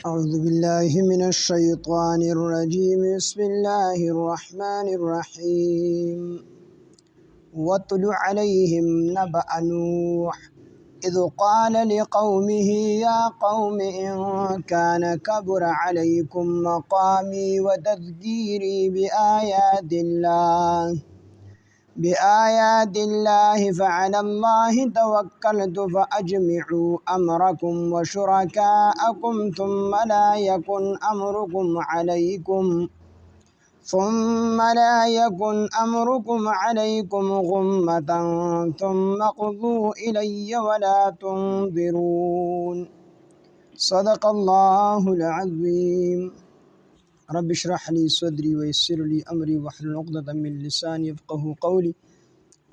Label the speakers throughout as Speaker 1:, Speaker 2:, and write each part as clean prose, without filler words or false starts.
Speaker 1: أعوذ بالله من الشيطان الرجيم بسم الله الرحمن الرحيم واتل عليهم نبأ نوح إذ قال لقومه يا قوم إن كان كبر عليكم مقامي وتذكيري بآيات الله فعلى الله توكلت فأجمعوا أمركم وشركاءكم ثم لا يكن أمركم عليكم غمة ثم اقضوا إلي ولا تنظرون صدق الله العظيم. رب اشرح لي صدري ويسر لي أمري واحلل عقدة من لساني يفقهوا قولي.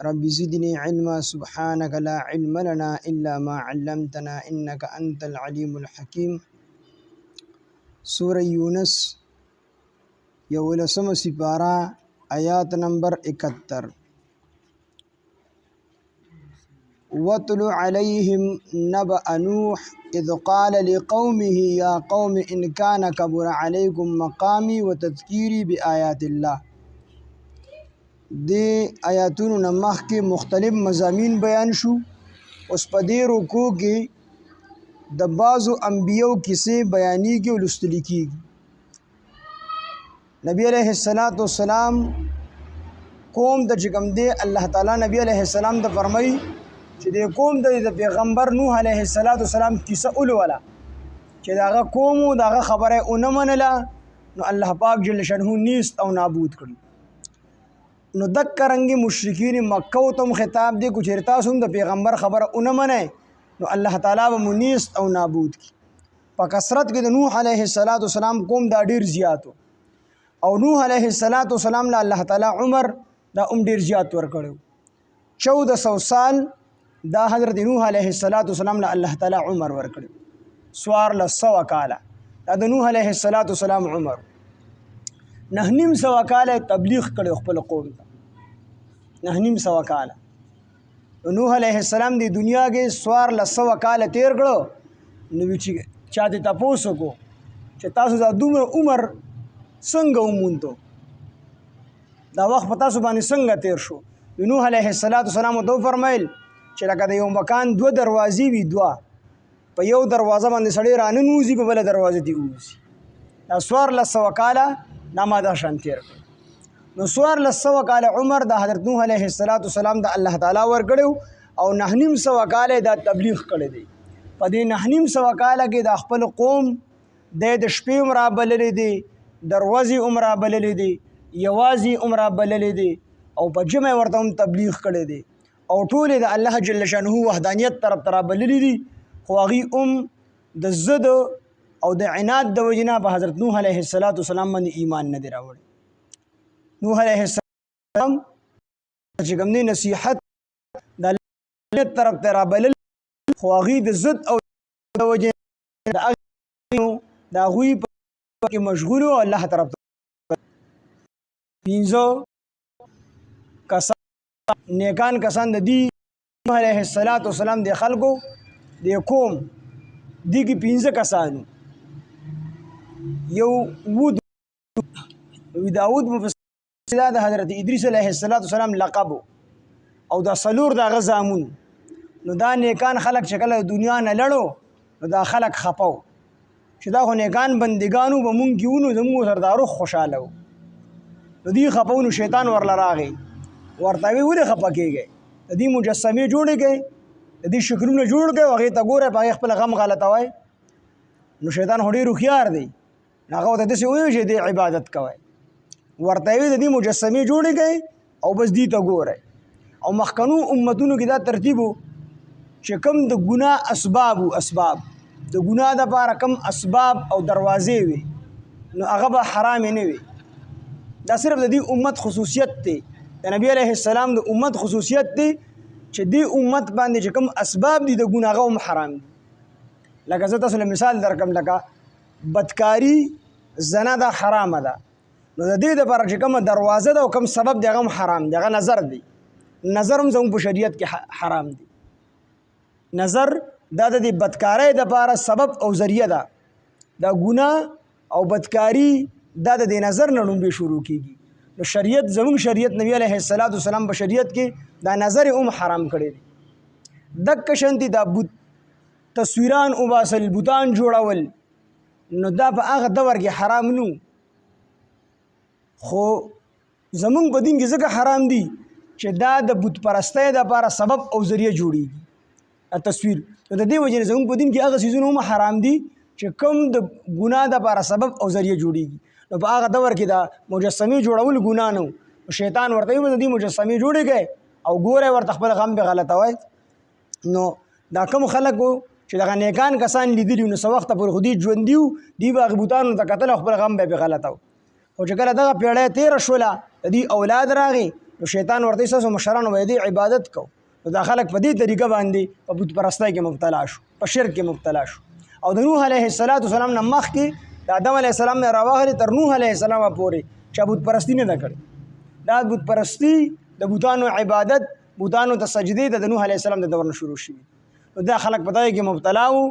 Speaker 1: رب زدني علما سبحانك لا علم لنا إلا ما علمتنا إنك أنت العليم الحكيم. سورة یونس یولسم سپارہ آیات نمبر 71. وَاتْلُ عَلَيْهِمْ نَبَأَ نُوحٍ إِذْ قَالَ لِقَوْمِهِ يَا قَوْمِ إِنْ كَانَ كَبُرَ عَلَيْكُمْ مَقَامِي وَتَذْكِيرِي بِآيَاتِ اللَّهِ. دې آیاتونو نه مخکې مختلف مضامین بیان شو. اوس په دې رکوع کې د بعضو انبیو کیسې بیانېږي او لوستل کېږي. نبی علیہ السلام قوم د چې کوم دی الله تعالی نبی علیہ السلام ته فرمایي چې د قوم د پیغمبر نوح علیہ السلام کیسه اولوله چې دغه قوم دغه خبره ونه منله نو الله پاک جل شانه نیست او نابود کړي. نو دک رنګي مشرکین مکه ته خطاب دی کو چیرته سوم د پیغمبر خبره ونه منه نو الله تعالی به نیست او نابود کړي. په کثرت کې د نوح علیہ السلام قوم دا ډیر زیاتو او نوح علیہ السلام له الله تعالی عمر دا ډیر زیات ورکړو. 1400 سال دا حضرت نوح علیہ السلام له الله تعالی عمر ورکړو. 1400 کاله دا د نوح علیہ السلام عمر. 900 کاله تبلیغ کړو خپل قوم ته. 900 کاله نوح علیہ السلام دی دنیا کې 1400 کاله تیر کړو. نو چې چاته تاسو کو چې تاسو دا دومره عمر څنګه ومونته دا وخت په تاسو باندې څنګه تیر شو. نوح علیہ السلام ته فرمایل چې لکه د یو مکان 2 دروازې وي، 2 په یو دروازه باندې سړی راننوځي په بل دروازه دی وځي. دا 1400 کاله ناماده شان تیر کړ. نو 1400 کاله عمر د حضرت نوح علیہ السلام د الله تعالی ورکړو او 900 کاله دا تبلیغ کړی دی. په دې 900 کاله کې د خپل قوم د شپې عمره بللې دي، دروازې عمره بللې دي، یوازې عمره بللې دي او په جمع ورته هم تبلیغ کړی دی او ټول د الله جل شانه وحدانیت طرف ته بللې دي. خو هغې د ضد او د عناد د وجې نه په حضرت نوح علیہ السلام باندې ایمان نه دی راوړی. نوح علیہ السلام چې کوم دی نصیحت د الله طرف ته رابلل خو هغې د ضد او د وجې د هغوی کې مشغول او الله طرف ته 15 کسان نیکان کسان د دې نوح علیہ السلام د خلکو د قوم دي کې 15 کسانو. یو داود مفسر د حضرت ادریس علیہ السلام لقب او دا سلور د غزامون. نو دا نیکان خلق چې کله دنیا نه لړو نو دا خلق خپاو چې دا خو نیکان بندگانو به مونږ کیونو زموږ سردارو خوشاله وو. نو دی خپاو نو شیطان ورله راغی ورته وی ولې خپه کېږئ، د دې مجسمې جوړې کړئ، د دې شکلونه جوړ کړئ او هغې ته ګورئ په هغې خپل غم غلطوئ. نو شیطان خو ډېر هوښیار دی، هغه ورته داسې وویل چې دې عبادت کوئ. ورته وی د دې مجسمې جوړې کړئ او بس دې ته ګورئ. او مخکنو امتونو کې دا ترتیب و چې کوم د ګناه اسباب د ګناه دپاره کم اسباب او دروازې وي نو هغه به حرامې نه وي. دا صرف د دې امت خصوصیت دی، د نبی علیہ السلام د امت خصوصیت دی چې دې امت باندې چې کوم اسباب دي د ګناه هغه هم حرام دي. لکه زه تاسو له مثال درکړم، لکه بدکاري زنا ده حرامه ده، نو د دې دپاره چې کومه دروازه ده او کوم سبب دی هغه هم حرام دی. هغه نظر دی، نظر هم زموږ په شریعت کې حرام دی. نظر دا د بدکارۍ دپاره سبب او ذریعه ده دا ګناه او بدکاری دا د دې نظر نه لومبې شروع کیږي. نو شریعت زموږ شریعت نبی علیه السلام په شریعت کې دا نظر حرام کړی دی. دک شانتي دا بت تصویران وباسل بوتان جوړول نو دا په هغه دور کې حرام نو، خو زمونږ په دین کې ځکه حرام دي چې دا د بت پرستۍ دپاره سبب او ذریعه جوړېږي تصویر. نو د دې وجې نه زمونږ په دین کې هغه څیزونه هم حرام دي چې کوم د ګناه دپاره سبب او ذریعه جوړېږي. نو په هغه دور کې دا مجسمې جوړول ګناه نه و. شیطان ورته وایي د دې مجسمې جوړې کړئ او ګوره ورته خپل غم پې غلطوئ. نو دا کوم خلک وو چې دغه نیکان کسان لیدلي نو څه وخته پورې خو دوی ژوندي وو، دوی به هغې بوتانو ته کتل او خپل غم به یې پې غلطه و. خو چې کله دغه پیړۍ تېره شوله د دوی اولاد راغی نو شیطان ورته ستاسو مشرانو به د دې عبادت کو. نو دا خلک په دې طریقه باندې په بت پرستۍ کې مبتلا شو، په شرک کې مبتلا شو. او د نوح علیه السلام نه مخکې د آدم علیه السلام نه راواخلې تر نوح علیه السلام پورې چا بت پرستي نه ده کړې. دا بت پرستي د بوتانو عبادت، بوتانو ته سجدې د نوح علیه السلام د دور نه شروع شوي. نو دا خلک په دغه کې مبتلا وو.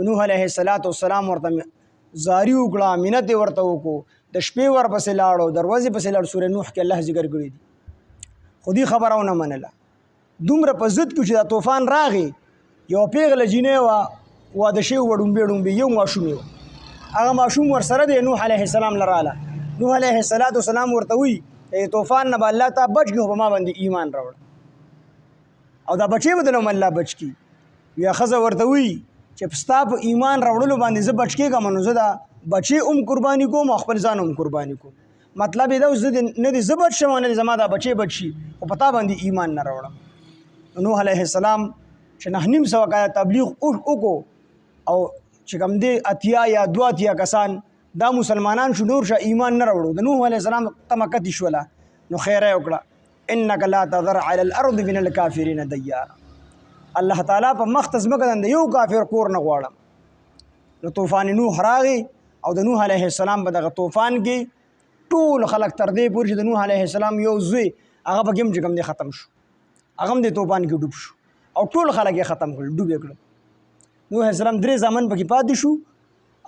Speaker 1: نوح علیه السلام ورته زاری وکړه، منت یې ورته وکړو، د شپې ورپسې لاړو، دروازې پسې لاړ. سورې نوح کې الله ذکر کړی دي، خو دې خبره ونه منله. دومره په ضد کې چې دا طوفان راغی، یو پیغله جینۍ وه، واده شوې وه ډومبې یو ماشوم یې و. هغه ماشوم ورسره دی نوح علیه السلام له راله. نوح علیه السلام ورته وایي طوفان نه به الله تا بچ کړي، خو په ما باندې ایمان راوړه او دا بچی به دلم الله بچ کړي. یا ښځه ورته وایي چې ستا په ایمان راوړلو باندې زه بچ کېږم، نو زه دا بچی قرباني کوم او خپل ځان قرباني کوم. مطلب یې دا اوس نه دې زه بچ شم، نه دې زما دا بچی بچ شي، خو په تا باندې ایمان نه راوړم. نوح علیه السلام چې 950 کاله تبلیغ وکړو او چې کوم دی 80 یا 82 کسان دا مسلمانان شو، نور شه ایمان نه راوړو. د نوح علیه السلام تمه کتې شوله. نو خیره یې وکړه، انک لا تذر علی الارض من الکافرین دیارا. الله تعالی په مخ ته ځمکه د یو کافر کور نه غواړم. نو طوفان نوح راغی او د نوح علیه السلام په دغه طوفان کې ټول خلک تر دې پورې چې د نوح علیه السلام یو زوی هغه پکې هم چې کوم دی ختم شو، هغه هم د طوفان کې ډوب شو او ټول خلک یې ختم کړل، ډوب یې کړل. نوح علیه السلام 3 زامن پکې پاتې شو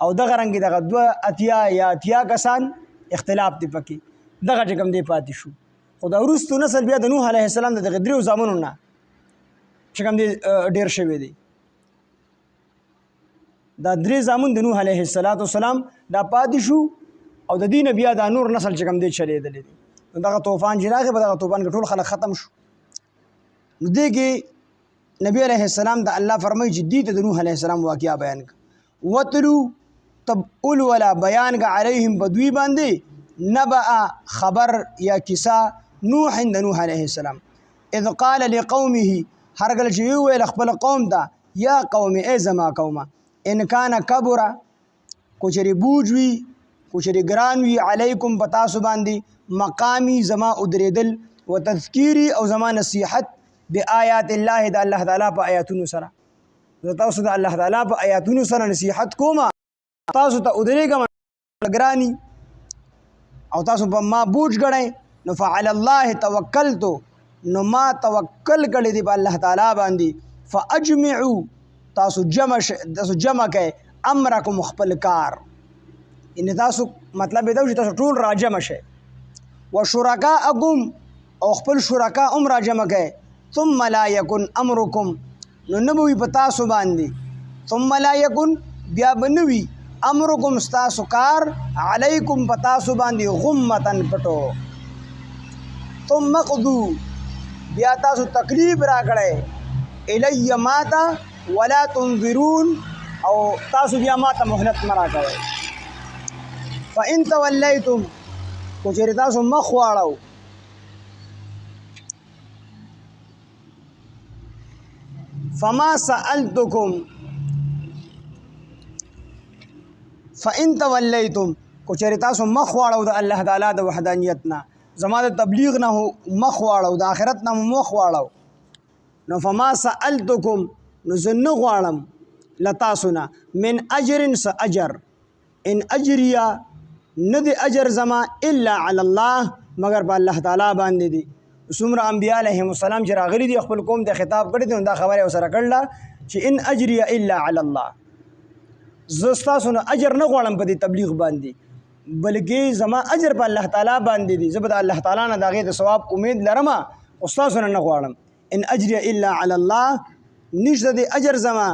Speaker 1: او دغه رنګې دغه 2 یا 80 کسان اختلاف دی پکې دغه چې کوم دی پاتې شو. خو دا وروستو نسل بیا د نوح علیه السلام د دغه 3 زامنو نه چې کوم دی ډېر شوی دی. دا 3 زامن د نوح علیه السلام دا پاتې شو او د دې نه بیا دا نور نسل چې کوم دی چلېدلی دی. نو دغه طوفان چې راغی په دغه طوفان کې ټول خلک ختم شو. نو دې کې نبی علیه السلام د الله فرمایي چې دې ته د نوح علیه السلام واقعه بیان کړه. وتلو تب اول ولا بیان کا علیهم بدوی باندې نبأ خبر یا کیسه نوح د نوح علیه السلام اذ قال لقومه هر کله چې ویل خپل قوم ته یا قوم ای زما قومه ان کان کبر کوچری بوجوي کوچری ګران وی علیکم پتاسو باندې مقامی زما ادریدل و تذکیری او زما نصیحت بآیات الله د الله تعالی په آیاتونو سره. تاسو د الله تعالی په آیاتونو سره نصیحت کوم، تاسو ته ادریګم ګرانی او تاسو په ما بوج غړئ. نو فعلى الله توکلت، نو ما توکل کړی دی په الله تعالی باندې. فاجمعوا تاسو جمع کړئ امرکم خپل کار، ان تاسو مطلب دا چې تاسو ټول راجمع شئ. وشرکاءکم او خپل شرکا هم راجمع کړئ. ثم لا یکن امرکم نو نبوي په تاسو باندې، ثم لا یکن بیا بنوي امرکم ستاسو کار علیکم په تاسو باندې غمتن پټو. ثم قضو بیا تاسو تکلیف را کړئ الی ماتا ولا تنظرون او تاسو بیا ماته مهلت نه راکوئ. فإن تولیتم کو چېرې تاسو مخ واړو فما سألتکم فإن تولیتم کو چېرې تاسو مخ واړو د الله تعالی د وحدانیت نه، زما د تبلیغ نه مخ واړو، د آخرت نه مخ واړو، نو فما سألتکم نو زه نه غواړم لتاسو نه من اجر س اجر، ان اجریا نه دی اجر زما الا علی الله مگر په الله تعالی باندې دی. څومره انبیاء علیهم السلام چې راغلي دي خپل قوم ته خطاب کړی دی دا خبره ورسره کړله چې ان اجریا الا علی الله. زه ستاسو نه اجر نه غواړم په دې تبلیغ باندې بلکې زما اجر په الله تعالی باندې دی. زه به د الله تعالی نه د هغې د ثواب امید لرم خو ستاسو نه غواړم. ان اجري الا علی الله نشته د اجر زما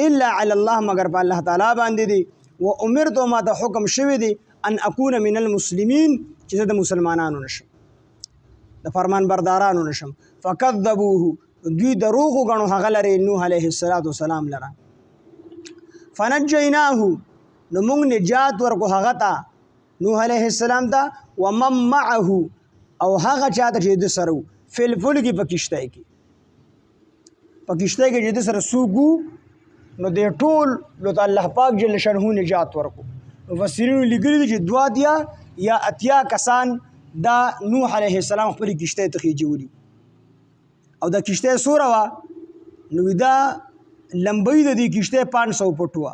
Speaker 1: الا علی الله مگر په الله تعالی باندې دی. و امرت ما ته حکم شوی دی ان اكون من المسلمین چې زه د مسلمانانو نشم د فرمان بردارانو نشم. فکذبوه دوی دروغ وګڼو هغه لرې نوح علیه السلام لره. فنجیناه نو موږ نجات ورکو هغه ته نوح علیه السلام ته ومن معه او هغه چاته چې د سره فی الفلک په کشتۍ کې چې د سره څوک نو د ټول لو الله پاک جل شانه نجات ورکو. مفسرینو لیکلي دي چې 2 یا 8 کسان دا نوح علیه السلام خپل کشتۍ ته خېجولي او دا کشتۍ سوره وه نو دا لمبۍ د دې کشتۍ 500 فټ وه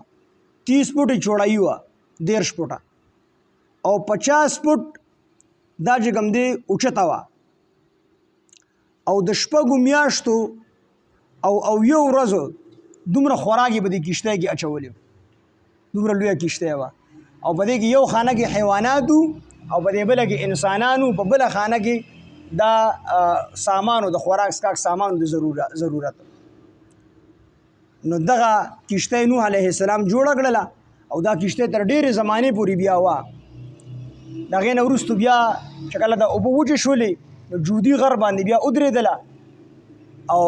Speaker 1: 30 فټ چوړایي وه 13 فټه او 50 فټ دا چې کوم دی اوچته وه او د شپږو میاشتو او یو ورځو دومره خوراک یې په دې کشتۍ کې اچولې دومره لویه کشتۍ وه او په دې کې یو خانه کې حیوانات او په دې بله کې انسانانو په بله خانه کې دا سامانو د خوراک سکاک سامانو د ضرورت. نو دغه کشتۍ نوح علیه السلام جوړه کړله او دا کشتۍ تر ډېرې زمانې پورې بیا وه. د هغې نه وروستو بیا چې کله د اوبه وچې شولې نو جودي غر باندې بیا ودرېدله او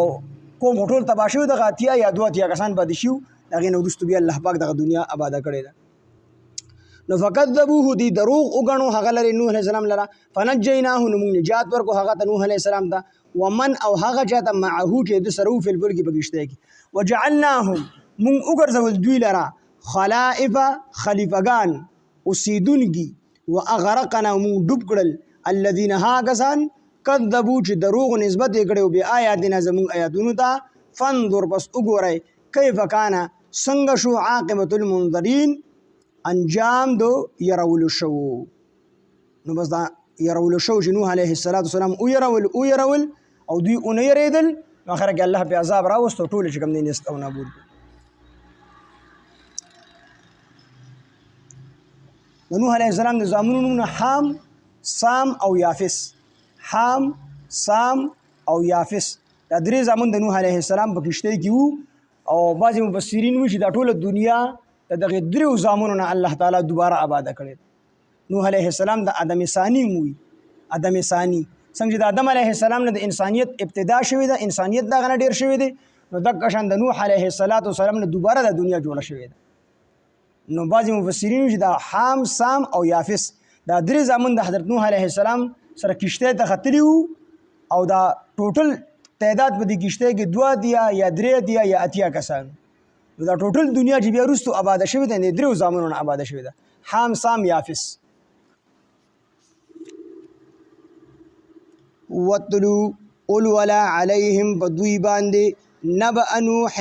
Speaker 1: کوم ټول تباه شوي دغه 8 یا 2 کسان پاتې شوي د هغې نه وروستو بیا الله پاک دغه دنیا آباده کړې ده. نو فکذبوه دی دروغ وګڼو هغه لرې نوح علیه السلام لره. فنجیناه نو موږ نجات ورکو هغه ته نوح علیه السلام ته ومن او هغه چاته معه چې د سره فی الفلک په کشتۍ کې وجعلناهم موږ وګرځول دوی لره خلائف خلیفګان اوسیدونکي واغرقنا موږ ډوب کړل الذین هغه کسان کذبوا چې دروغ نسبت یې کړی بآیاتنا زموږ آیاتونو ته. فانظر پس وګورئ کیف کان څنګه شو عاقبة المنذرین انجام دو يرولو شو. نو بس دا يرولو شو چې نوح علیه السلام او يرول او دوی اون یریدل نو اخر کې الله په عذاب راوستو ټول چې کوم دي نست او نابود. نوح علیه السلام د زامنونو حام سام او یافس حام سام او یافس دا درې زامن د نوح علیه السلام په کشتۍ کې وو او بعضې مفسرین وایي چې دا ټوله دنیا د دغه دریو زامنو نه الله تعالی دوباره آباده کړی. نوح علیه السلام د آدم ثانی موي آدم ثانی څنګه چې د آدم علیه السلام نه د انسانیت ابتدا شوې ده انسانیت دغه نه ډېر شوی دی نو دغه شان د نوح علیه السلام نه دوباره د دنیا جوړه شوې ده. نو بعضې مفسرین چې دا حام سام او یافس دا درې زامن د حضرت نوح علیه السلام سره کشتۍ ته ختلي وو او دا ټوټل تعداد په دې کشتۍ کې 2 یا 3 یا 8 کسان دا ټوټل دنیا چې بیا وروستو آباده شوې ده د دریو زامنو نه آباده شوې ده حام سام یافس. وتلو اولولا علیهم په دوی باندې نبأ نوح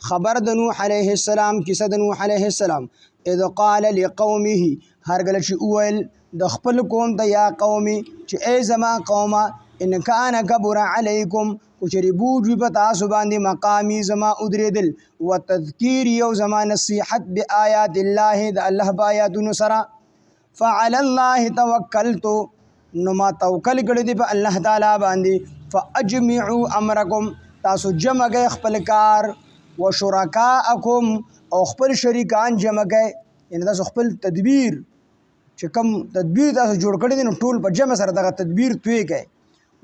Speaker 1: خبر د نوح علیه السلام کیسه د نوح علیه السلام اذ قال لقومه هر کله چې وویل د خپل قوم ته یا قومي چې ای زما قومه ان کان کبر علیکم کچری بوج وي په تاسو باندې مقامی زما ادریدل و تذکیر یو زما نصیحت بآیات الله د الله په آیاتونو سره فعلى الله توکلت نو ما توکل کړی دی په الله تعالی باندې فاجمعوا امرکم تاسو جمع کړئ خپل کار و شرکاءکم او خپل شریکان جمع کړئ یعنی تاسو خپل تدبیر چې کوم تدبیر تاسو جوړ کړی دی نو ټول په جمع سره دغه تدبیر توی کړئ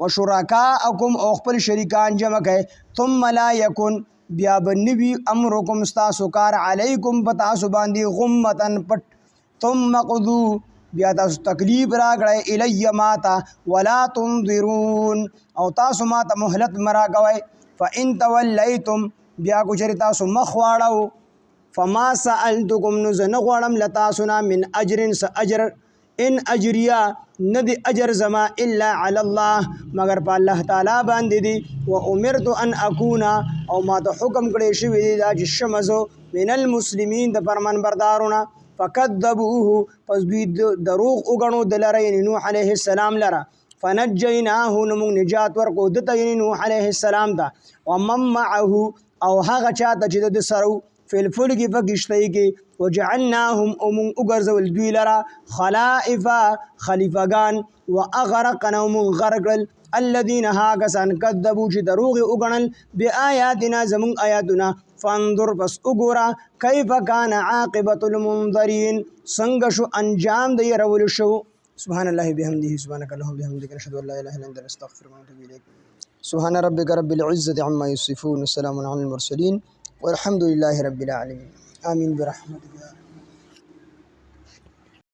Speaker 1: وشرکاءکم او خپل شریکان جمع کړئ ثم لا یکن بیا بنوي امرکم ستاسو کار علیکم په تاسو باندې غمتن پټ ثم قضوا بیا تاسو تکلیف راکړئ الی ماته ولا تنظرون او تاسو ماته مهلت مرا کوئ فان تولیتم بیا کو چېرې تاسو مخ واړو فما سألتکم نو زه نه غواړم له تاسو نه من اجر څه اجر ان اجریا ندی اجر زما الا علی الله مگر په الله تعالی باندې دی و امرت ان اکونا او ما ته حکم کړی شوی دی دا چې شمزو من المسلمین د فرمان بردارونه فکذبوه پس دوی دروغ وګڼو د لره یعنی نوح علیه السلام لره فنجیناه نو موږ نجات ورکو د ته یعنی نوح علیه السلام ته ومن معه او هغه چاته چې د سره فی الفلک فکشتی کې وجعلناهم امون اگرزول دوی لرا خلائف خلیفگان واغرقنا امون غرقل الذين هاكسان كذبوا چې دروغ وګڼل بآياتنا زمون آیاتنا فانظر بس وګورا كيف كان عاقبة المنذرين څنګه شو انجام د يرول شو سبحان الله بحمده سبحانك اللهم وبحمدك نشهد ان لا اله الا انت نستغفرك ونتوب اليك سبحان ربك رب العزة عما يصفون وسلام على المرسلين والحمد لله رب العالمين آمين برحمتك